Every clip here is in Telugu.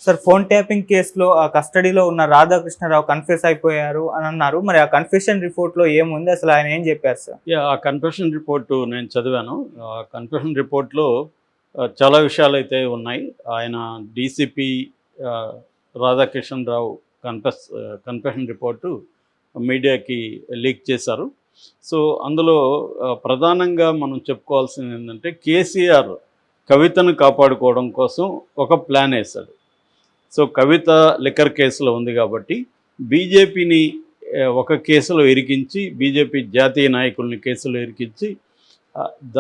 సార్ ఫోన్ ట్యాపింగ్ కేసులో ఆ కస్టడీలో ఉన్న రాధాకృష్ణరావు కన్ఫ్యూస్ అయిపోయారు అని అన్నారు. మరి ఆ కన్ఫెషన్ రిపోర్ట్‌లో ఏముంది? అసలు ఆయన ఏం చెప్పారు సార్? ఆ కన్ఫెషన్ రిపోర్టు నేను చదివాను. ఆ కన్ఫెషన్ రిపోర్ట్‌లో చాలా విషయాలైతే ఉన్నాయి. ఆయన డీసీపీ ఆహ్, రాధాకిషన్‌రావు కన్ఫెషన్ రిపోర్టు మీడియాకి లీక్ చేశారు. సో, అందులో ప్రధానంగా మనం చెప్పుకోవాల్సింది ఏంటంటే, కేసీఆర్ కవితను కాపాడుకోవడం కోసం ఒక ప్లాన్ ఏశాడు. సో, కవిత లిక్కర్ కేసులో ఉంది కాబట్టి బీజేపీని ఒక కేసులో ఇరికించి, బీజేపీ జాతీయ నాయకుల్ని కేసులో ఇరికించి,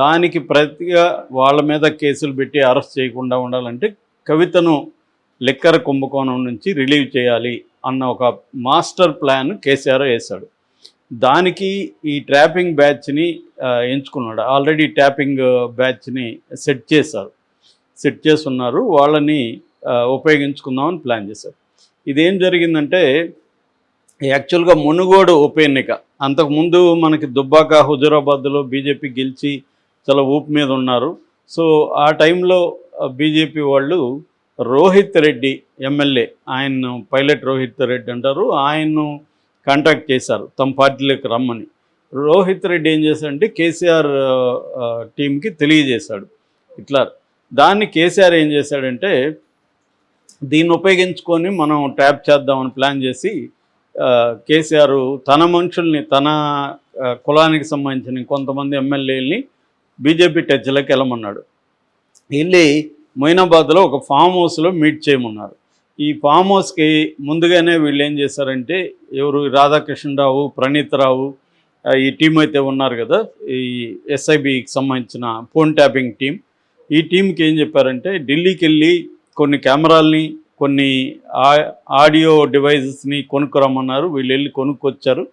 దానికి ప్రతిగా వాళ్ళ మీద కేసులు పెట్టి అరెస్ట్ చేయకుండా ఉండాలంటే కవితను లిక్కర్ కుంభకోణం నుంచి రిలీవ్ చేయాలి అన్న ఒక మాస్టర్ ప్లాన్ కేసీఆర్ వేశాడు. దానికి ఈ ట్రాపింగ్ బ్యాచ్ని ఎంచుకున్నాడు. ఆల్రెడీ ట్యాపింగ్ బ్యాచ్ని సెట్ చేస్తున్నారు. వాళ్ళని ఉపయోగించుకుందామని ప్లాన్ చేశారు. ఇదేం జరిగిందంటే, యాక్చువల్గా మునుగోడు ఉప ఎన్నిక అంతకుముందు మనకి దుబ్బాక, హుజూరాబాద్లో బీజేపీ గెలిచి చాలా ఊపు మీద ఉన్నారు. సో ఆ టైంలో బీజేపీ వాళ్ళు రోహిత్ రెడ్డి ఎమ్మెల్యే, ఆయన్ను పైలట్ రోహిత్ రెడ్డి అంటారు, ఆయన్ను కాంటాక్ట్ చేశారు తమ పార్టీలోకి రమ్మని. రోహిత్ రెడ్డి ఏం చేశాడంటే కేసీఆర్ టీంకి తెలియజేశాడు ఇట్లా. దాన్ని కేసీఆర్ ఏం చేశాడంటే, దీన్ని ఉపయోగించుకొని మనం ట్యాప్ చేద్దామని ప్లాన్ చేసి కేసీఆర్ తన మనుషుల్ని, తన కులానికి సంబంధించిన కొంతమంది ఎమ్మెల్యేలని బీజేపీ టచ్లోకి వెళ్ళమన్నాడు. వెళ్ళి మొయినాబాద్లో ఒక ఫామ్ హౌస్లో మీట్ చేయమన్నారు. ఈ ఫామ్ హౌస్కి ముందుగానే వీళ్ళు ఏం చేశారంటే, ఎవరు రాధాకృష్ణరావు, ప్రణీత్రావు, ఈ టీం అయితే ఉన్నారు కదా, ఈ ఎస్ఐబికి సంబంధించిన ఫోన్ ట్యాపింగ్ టీం, ఈ టీంకి ఏం చెప్పారంటే, ఢిల్లీకి వెళ్ళి కొన్ని కెమెరాల్ని, కొన్ని ఆడియో డివైజెస్ని కొనుక్కురమ్మన్నారు. వీళ్ళు వెళ్ళి కొనుక్కొచ్చారు.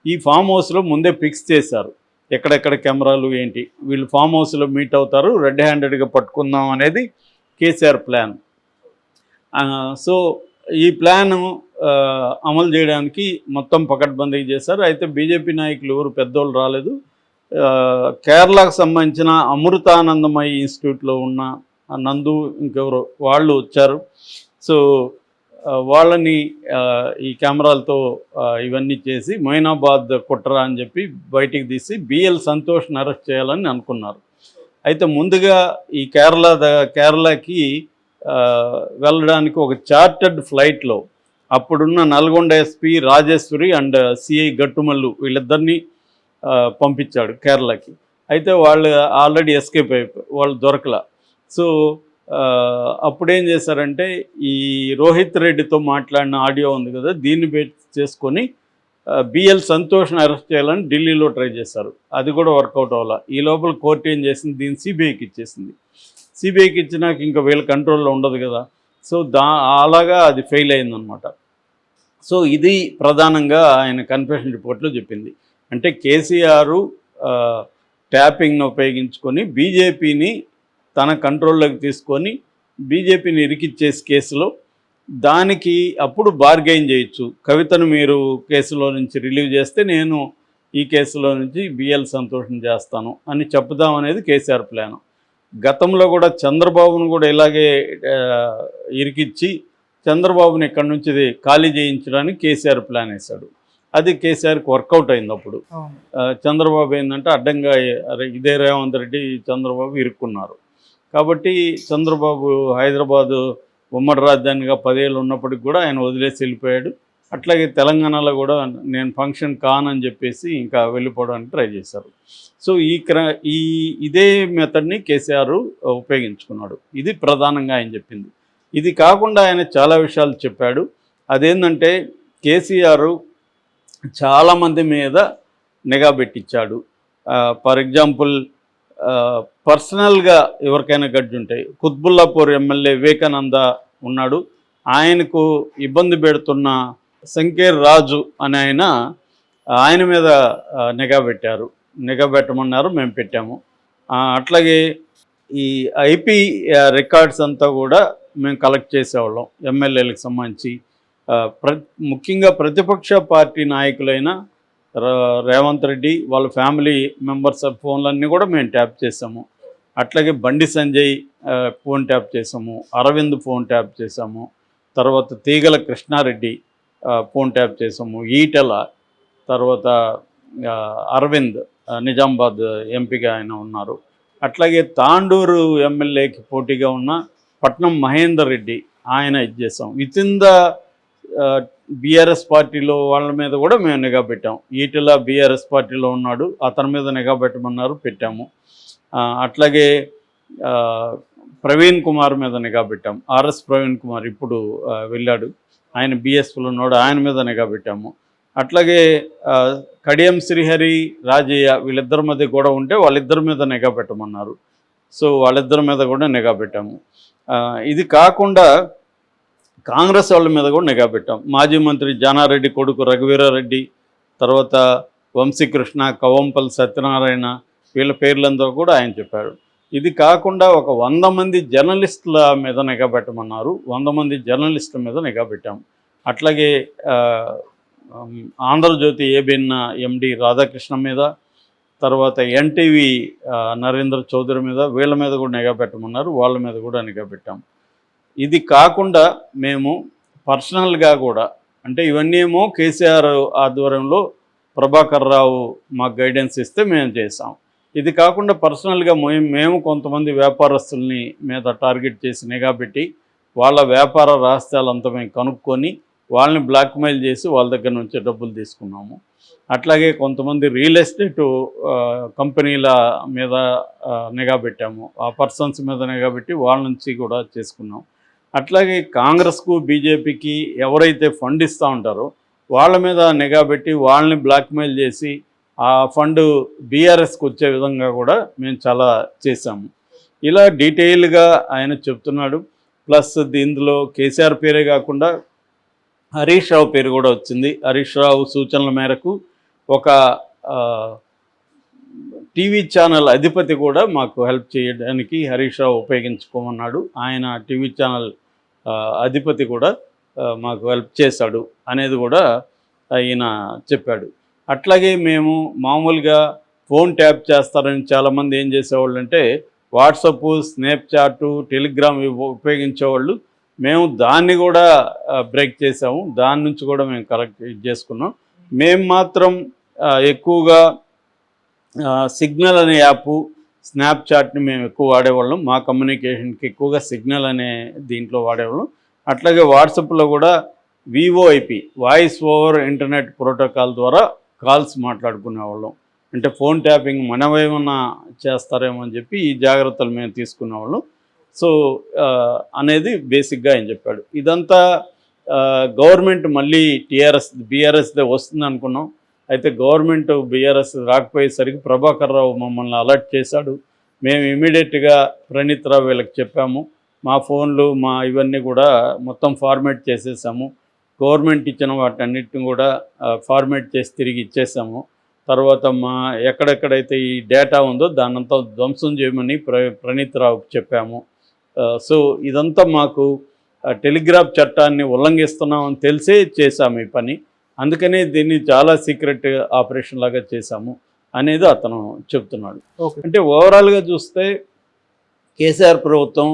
ఈ ఫామ్ హౌస్లో ముందే ఫిక్స్ చేశారు ఎక్కడెక్కడ కెమెరాలు ఏంటి. వీళ్ళు ఫామ్ హౌస్లో మీట్ అవుతారు, రెడ్ హ్యాండెడ్గా పట్టుకుందాం అనేది కేసీఆర్ ప్లాన్. సో ఈ ప్లాను అమలు చేయడానికి మొత్తం పకడ్బందీ చేశారు. అయితే బీజేపీ నాయకులు ఎవరు పెద్దోళ్ళు రాలేదు. కేరళకు సంబంధించిన అమృతానందమయి ఇన్స్టిట్యూట్లో ఉన్న నందు, ఇంకెవరో వాళ్ళు వచ్చారు. సో వాళ్ళని ఈ కెమెరాలతో ఇవన్నీ చేసి మొయినాబాద్ కుట్ర అని చెప్పి బయటికి తీసి బిఎల్ సంతోష్ని అరెస్ట్ చేయాలని అనుకున్నారు. అయితే ముందుగా ఈ కేరళకి వెళ్ళడానికి ఒక చార్టర్డ్ ఫ్లైట్లో అప్పుడున్న Nalgonda SP Rajeshwari and CI Gattumallu వీళ్ళిద్దరినీ పంపించాడు కేరళకి. అయితే వాళ్ళు ఆల్రెడీ ఎస్కేప్ అయిపోయి వాళ్ళు దొరకల. సో అప్పుడేం చేశారంటే, ఈ రోహిత్ రెడ్డితో మాట్లాడిన ఆడియో ఉంది కదా, దీన్ని బేస్ చేసుకొని బిఎల్ సంతోష్ని అరెస్ట్ చేయాలని ఢిల్లీలో ట్రై చేశారు. అది కూడా వర్కౌట్ అవ్వాల. ఈ లోపల కోర్టు ఏం చేసింది, దీన్ని సిబిఐకి ఇచ్చేసింది. సిబిఐకి ఇచ్చినాక ఇంకా వీళ్ళ కంట్రోల్లో ఉండదు కదా. సో అలాగా అది ఫెయిల్ అయిందనమాట. సో ఇది ప్రధానంగా ఆయన కన్ఫెషన్ రిపోర్ట్లో చెప్పింది. అంటే కేసీఆర్ ట్యాపింగ్ను ఉపయోగించుకొని బీజేపీని తన కంట్రోల్లోకి తీసుకొని బీజేపీని ఇరికిచ్చేసి కేసులో, దానికి అప్పుడు బార్గెయిన్ చేయొచ్చు. కవితను మీరు కేసులో నుంచి రిలీవ్ చేస్తే నేను ఈ కేసులో నుంచి బిఎల్ సంతోషం చేస్తాను అని చెప్దామనేది కేసీఆర్ ప్లాను. గతంలో కూడా చంద్రబాబును కూడా ఇలాగే ఇరికిచ్చి చంద్రబాబుని ఇక్కడి నుంచి ఖాళీ చేయించడానికి కేసీఆర్ ప్లాన్ వేశాడు. అది కేసీఆర్కి వర్కౌట్ అయింది. అప్పుడు చంద్రబాబు ఏంటంటే అడ్డంగా ఇదే రేవంత్ రెడ్డి, చంద్రబాబు ఇరుక్కున్నారు. కాబట్టి చంద్రబాబు హైదరాబాదు ఉమ్మడి రాజధానిగా 10 ఏళ్ళు ఉన్నప్పటికి కూడా ఆయన వదిలేసి వెళ్ళిపోయాడు. అట్లాగే తెలంగాణలో కూడా నేను ఫంక్షన్ కానని చెప్పేసి ఇంకా వెళ్ళిపోవడానికి ట్రై చేశారు. సో ఇదే మెథడ్ని కేసీఆర్ ఉపయోగించుకున్నాడు. ఇది ప్రధానంగా ఆయన చెప్పింది. ఇది కాకుండా ఆయన చాలా విషయాలు చెప్పాడు. అదేంటంటే, కేసీఆర్ చాలామంది మీద నిఘా పెట్టించాడు. ఫర్ ఎగ్జాంపుల్, పర్సనల్గా ఎవరికైనా గడ్డి ఉంటాయి. కుత్బుల్లాపూర్ ఎమ్మెల్యే వివేకానంద ఉన్నాడు. ఆయనకు ఇబ్బంది పెడుతున్న శంకేర్ రాజు అని ఆయన మీద నిఘా పెట్టమన్నారు, మేము పెట్టాము. అట్లాగే ఈ ఐపీ రికార్డ్స్ అంతా కూడా మేము కలెక్ట్ చేసేవాళ్ళం ఎమ్మెల్యేలకు సంబంధించి. ముఖ్యంగా ప్రతిపక్ష పార్టీ నాయకులైన రేవంత్ రెడ్డి వాళ్ళ ఫ్యామిలీ మెంబర్స్ ఫోన్లన్నీ కూడా మేము ట్యాప్ చేసాము. అట్లాగే బండి సంజయ్ ఫోన్ ట్యాప్ చేసాము, అరవింద్ ఫోన్ ట్యాప్ చేసాము, తర్వాత తీగల కృష్ణారెడ్డి ఫోన్ ట్యాప్ చేసాము, ఈటెల, తర్వాత అరవింద్ నిజామాబాద్ ఎంపీగా ఆయన ఉన్నారు. అట్లాగే తాండూరు ఎమ్మెల్యేకి పోటీగా ఉన్న పట్నం మహేందర్ రెడ్డి ఆయన ఇది చేసాం. విత్ ఇన్ ద బీఆర్ఎస్ పార్టీలో వాళ్ళ మీద కూడా మేము నిఘా పెట్టాం. ఈటెల బీఆర్ఎస్ పార్టీలో ఉన్నాడు, అతని మీద నిఘా పెట్టమన్నారు, పెట్టాము. అట్లాగే ప్రవీణ్ కుమార్ మీద నిఘా పెట్టాము. ఆర్ఎస్ ప్రవీణ్ కుమార్ ఇప్పుడు వెళ్ళాడు, ఆయన బీఎస్పీలో ఉన్నాడు, ఆయన మీద నిఘా పెట్టాము. అట్లాగే కడియం శ్రీహరి, రాజయ్య వీళ్ళిద్దరి మధ్య గొడవ ఉంటే వాళ్ళిద్దరి మీద నిఘా పెట్టమన్నారు. సో వాళ్ళిద్దరి మీద కూడా నిఘా పెట్టాము. ఇది కాకుండా కాంగ్రెస్ వాళ్ళ మీద కూడా నిఘా పెట్టాం. మాజీ మంత్రి జానారెడ్డి కొడుకు రఘువీరారెడ్డి, తర్వాత వంశీకృష్ణ, కవంపల్లి సత్యనారాయణ, వీళ్ళ పేర్లందరూ కూడా ఆయన చెప్పారు. ఇది కాకుండా ఒక 100 మంది జర్నలిస్టుల మీద నిఘా పెట్టమన్నారు. 100 మంది జర్నలిస్టుల మీద నిఘా పెట్టాం. అట్లాగే ఆంధ్రజ్యోతి ఏబిఎన్ ఎండి రాధాకృష్ణ మీద, తర్వాత ఎన్టీవీ నరేంద్ర చౌదరి మీద, వీళ్ళ మీద కూడా నిఘా పెట్టమన్నారు, వాళ్ళ మీద కూడా నిఘా పెట్టాం. ఇది కాకుండా మేము పర్సనల్గా కూడా, అంటే ఇవన్నీ ఏమో కేసీఆర్ ఆధ్వర్యంలో ప్రభాకర్ రావు మాకు గైడెన్స్ ఇస్తే మేము చేసాం. ఇది కాకుండా పర్సనల్గా మేము కొంతమంది వ్యాపారస్తుల్ని మీద టార్గెట్ చేసి నిఘా పెట్టి వాళ్ళ వ్యాపార రహస్యాలంతా మేము కనుక్కొని వాళ్ళని బ్లాక్మెయిల్ చేసి వాళ్ళ దగ్గర నుంచి డబ్బులు తీసుకున్నాము. అట్లాగే కొంతమంది రియల్ ఎస్టేట్ కంపెనీల మీద నిఘా పెట్టాము, ఆ పర్సన్స్ మీద నిఘా పెట్టి వాళ్ళ నుంచి కూడా చేసుకున్నాం. అట్లాగే కాంగ్రెస్కు బీజేపీకి ఎవరైతే ఫండ్ ఇస్తూ ఉంటారో వాళ్ళ మీద నిఘా పెట్టి వాళ్ళని బ్లాక్మెయిల్ చేసి ఆ ఫండ్ బీఆర్ఎస్కి వచ్చే విధంగా కూడా మేము చాలా చేశాము. ఇలా డీటెయిల్గా ఆయన చెప్తున్నాడు. ప్లస్ ఇందులో కేసీఆర్ పేరే కాకుండా హరీష్ రావు పేరు కూడా వచ్చింది. హరీష్ రావు సూచనల మేరకు ఒక టీవీ ఛానల్ అధిపతి కూడా మాకు హెల్ప్ చేయడానికి హరీష్ రావు ఉపయోగించుకోమన్నాడు. ఆయన టీవీ ఛానల్ అధిపతి కూడా మాకు హెల్ప్ చేశాడు అనేది కూడా ఆయన చెప్పాడు. అట్లాగే మేము మామూలుగా ఫోన్ ట్యాప్ చేస్తారని చాలామంది ఏం చేసేవాళ్ళు అంటే వాట్సప్, స్నాప్చాట్, టెలిగ్రామ్ ఉపయోగించేవాళ్ళు. మేము దాన్ని కూడా బ్రేక్ చేసాము, దాని నుంచి కూడా మేము కరెక్ట్ చేసుకున్నాం. మేము మాత్రం ఎక్కువగా సిగ్నల్ అనే యాప్, స్నాప్చాట్ని మేము ఎక్కువ వాడేవాళ్ళం. మా కమ్యూనికేషన్కి ఎక్కువగా సిగ్నల్ అనే దీంట్లో వాడేవాళ్ళం. అట్లాగే వాట్సాప్లో కూడా VoIP, voice over internet protocol ద్వారా కాల్స్ మాట్లాడుకునేవాళ్ళం. అంటే ఫోన్ ట్యాపింగ్ మనమేమన్నా చేస్తారేమో అని చెప్పి ఈ జాగ్రత్తలు మేము తీసుకునేవాళ్ళం. సో అనేది బేసిక్గా ఆయన చెప్పాడు. ఇదంతా గవర్నమెంట్ మళ్ళీ బీఆర్ఎస్దే వస్తుంది అనుకున్నాం. అయితే గవర్నమెంట్ బీఆర్ఎస్ రాకపోయేసరికి ప్రభాకర్ రావు మమ్మల్ని అలర్ట్ చేశాడు. మేము ఇమీడియట్గా ప్రణీత్ రావు వీళ్ళకి చెప్పాము. మా ఫోన్లు ఇవన్నీ కూడా మొత్తం ఫార్మేట్ చేసేసాము. గవర్నమెంట్ ఇచ్చిన వాటన్నిటిని కూడా ఫార్మేట్ చేసి తిరిగి ఇచ్చేసాము. తర్వాత ఎక్కడెక్కడైతే ఈ డేటా ఉందో దాన్నంతా ధ్వంసం చేయమని ప్రణీత్ రావుకి చెప్పాము. సో ఇదంతా మాకు టెలిగ్రాఫ్ చట్టాన్ని ఉల్లంఘిస్తున్నామని తెలిసే చేశాము ఈ పని. అందుకనే దీన్ని చాలా సీక్రెట్ ఆపరేషన్ లాగా చేశాము అనేది అతను చెప్తున్నాడు. అంటే ఓవరాల్గా చూస్తే కేసీఆర్ ప్రభుత్వం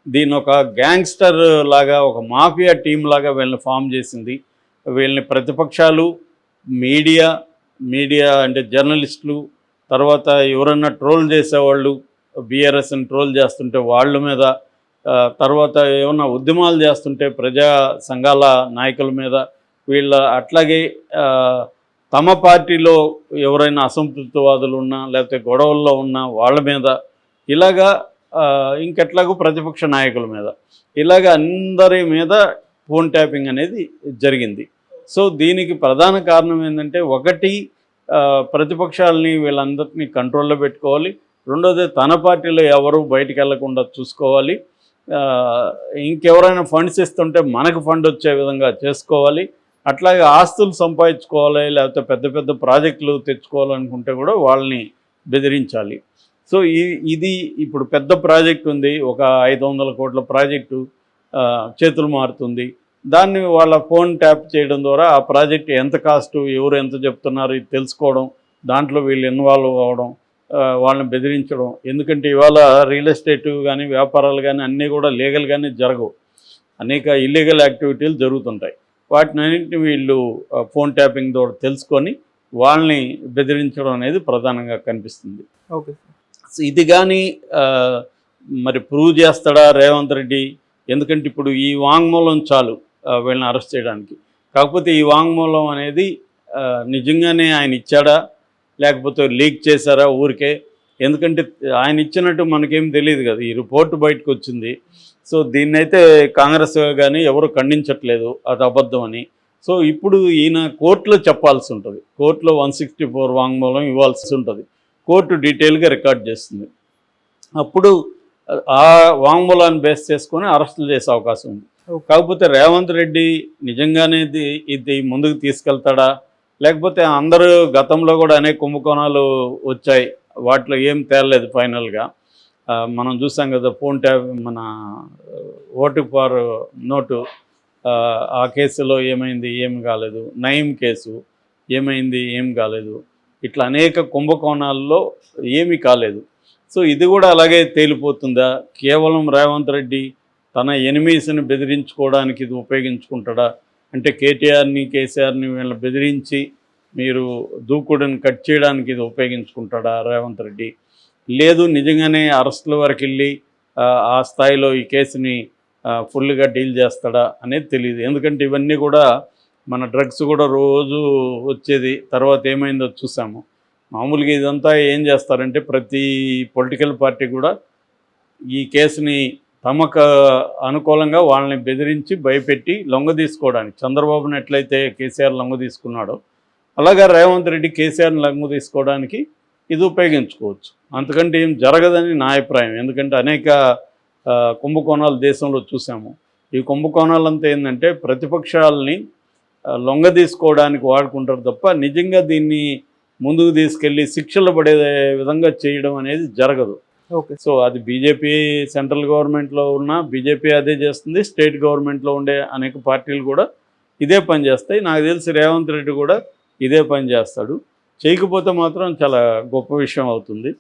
దీన్ని ఒక గ్యాంగ్స్టర్ లాగా, ఒక మాఫియా టీం లాగా వీళ్ళని ఫామ్ చేసింది. వీళ్ళని ప్రతిపక్షాలు, మీడియా అంటే జర్నలిస్టులు, తర్వాత ఎవరన్నా ట్రోల్ చేసేవాళ్ళు, బీఆర్ఎస్ని ట్రోల్ చేస్తుంటే వాళ్ళ మీద, తర్వాత ఏమన్నా ఉద్యమాలు చేస్తుంటే ప్రజా సంఘాల నాయకుల మీద, అట్లాగే తమ పార్టీలో ఎవరైనా అసంతృప్తివాదులు ఉన్నా లేకపోతే గొడవల్లో ఉన్నా వాళ్ళ మీద, ఇలాగా ఇంకెట్లాగో ప్రతిపక్ష నాయకుల మీద, ఇలాగ అందరి మీద ఫోన్ ట్యాపింగ్ అనేది జరిగింది. సో దీనికి ప్రధాన కారణం ఏంటంటే, ఒకటి ప్రతిపక్షాలని వీళ్ళందరినీ కంట్రోల్లో పెట్టుకోవాలి, రెండోది తన పార్టీలో ఎవరు బయటికి వెళ్లకుండా చూసుకోవాలి, ఇంకెవరైనా ఫండ్స్ ఇస్తుంటే మనకు ఫండ్ వచ్చే విధంగా చేసుకోవాలి, అట్లాగే ఆస్తులు సంపాదించుకోవాలి, లేకపోతే పెద్ద పెద్ద ప్రాజెక్టులు తెచ్చుకోవాలనుకుంటే కూడా వాళ్ళని బెదిరించాలి. సో ఇది ఇప్పుడు పెద్ద ప్రాజెక్ట్ ఉంది, ఒక 500 కోట్ల ప్రాజెక్టు చేతులు మారుతుంది. దాన్ని వాళ్ళ ఫోన్ ట్యాప్ చేయడం ద్వారా ఆ ప్రాజెక్ట్ ఎంత కాస్టు, ఎవరు ఎంత చెప్తున్నారు ఇది తెలుసుకోవడం, దాంట్లో వీళ్ళు ఇన్వాల్వ్ అవ్వడం, వాళ్ళని బెదిరించడం. ఎందుకంటే ఇవాళ రియల్ ఎస్టేట్ కానీ వ్యాపారాలు కానీ అన్నీ కూడా లీగల్గానే జరగవు. అనేక ఇల్లీగల్ యాక్టివిటీలు జరుగుతుంటాయి. వాటినన్నింటిని వీళ్ళు ఫోన్ ట్యాపింగ్ ద్వారా తెలుసుకొని వాళ్ళని బెదిరించడం అనేది ప్రధానంగా కనిపిస్తుంది. ఓకే. సో ఇది కానీ మరి ప్రూవ్ చేస్తాడా రేవంత్ రెడ్డి? ఎందుకంటే ఇప్పుడు ఈ వాంగ్మూలం చాలు వీళ్ళని అరెస్ట్ చేయడానికి. కాకపోతే ఈ వాంగ్మూలం అనేది నిజంగానే ఆయన ఇచ్చాడా లేకపోతే లీక్ చేశారా ఊరికే? ఎందుకంటే ఆయన ఇచ్చినట్టు మనకేం తెలియదు కదా, ఈ రిపోర్ట్ బయటకు వచ్చింది. సో దీన్నైతే కాంగ్రెస్ కానీ ఎవరు ఖండించట్లేదు అది అబద్ధం అని. సో ఇప్పుడు ఈయన కోర్టులో చెప్పాల్సి ఉంటుంది, కోర్టులో 164 వాంగ్మూలం ఇవ్వాల్సి ఉంటుంది. కోర్టు డీటెయిల్గా రికార్డ్ చేస్తుంది. అప్పుడు ఆ వాంగ్మూలాన్ని బేస్ చేసుకొని అరెస్టులు చేసే అవకాశం ఉంది. కాకపోతే రేవంత్ రెడ్డి నిజంగానే ఇది ముందుకు తీసుకెళ్తాడా, లేకపోతే అందరూ గతంలో కూడా అనేక కుంభకోణాలు వచ్చాయి, వాటిలో ఏం తేలలేదు ఫైనల్గా. మనం చూసాం కదా ఫోన్ ట్యాబ్, మన ఓటు ఫార్ నోటు, ఆ కేసులో ఏమైంది, ఏం కాలేదు. నయీం కేసు ఏమైంది, ఏం కాలేదు. ఇట్లా అనేక కుంభకోణాల్లో ఏమీ కాలేదు. సో ఇది కూడా అలాగే తేలిపోతుందా? కేవలం రేవంత్ రెడ్డి తన ఎనిమీస్ని బెదిరించుకోవడానికి ఇది ఉపయోగించుకుంటాడా? అంటే కేటీఆర్ని కేసీఆర్ని వీళ్ళని బెదిరించి మీరు దూకుడుని కట్ చేయడానికి ఇది ఉపయోగించుకుంటాడా రేవంత్ రెడ్డి? లేదు నిజంగానే అరెస్టుల వరకు వెళ్ళి ఆ స్థాయిలో ఈ కేసుని ఫుల్గా డీల్ చేస్తాడా అనేది తెలియదు. ఎందుకంటే ఇవన్నీ కూడా మన డ్రగ్స్ కూడా రోజు వచ్చేది, తర్వాత ఏమైందో చూసాము. మామూలుగా ఇదంతా ఏం చేస్తారంటే ప్రతి పొలిటికల్ పార్టీ కూడా ఈ కేసుని తమకు అనుకూలంగా వాళ్ళని బెదిరించి భయపెట్టి లొంగ తీసుకోవడానికి, చంద్రబాబును ఎట్లయితే కేసీఆర్ లొంగ తీసుకున్నాడో అలాగా రేవంత్ రెడ్డి కేసీఆర్ని లొంగ తీసుకోవడానికి ఇది ఉపయోగించుకోవచ్చు. అంతకంటే ఏం జరగదని నా అభిప్రాయం. ఎందుకంటే అనేక కుంభకోణాలు దేశంలో చూసాము. ఈ కుంభకోణాలంతా ఏంటంటే ప్రతిపక్షాలని లొంగ తీసుకోవడానికి వాడుకుంటారు తప్ప నిజంగా దీన్ని ముందుకు తీసుకెళ్ళి శిక్షలు పడే విధంగా చేయడం అనేది జరగదు. ఓకే. సో అది బీజేపీ సెంట్రల్ గవర్నమెంట్లో ఉన్న బీజేపీ అదే చేస్తుంది, స్టేట్ గవర్నమెంట్లో ఉండే అనేక పార్టీలు కూడా ఇదే పని చేస్తాయి. నాకు తెలిసి రేవంత్ రెడ్డి కూడా ఇదే పని చేస్తాడు. చేయకపోతే మాత్రం చాలా గొప్ప విషయం అవుతుంది.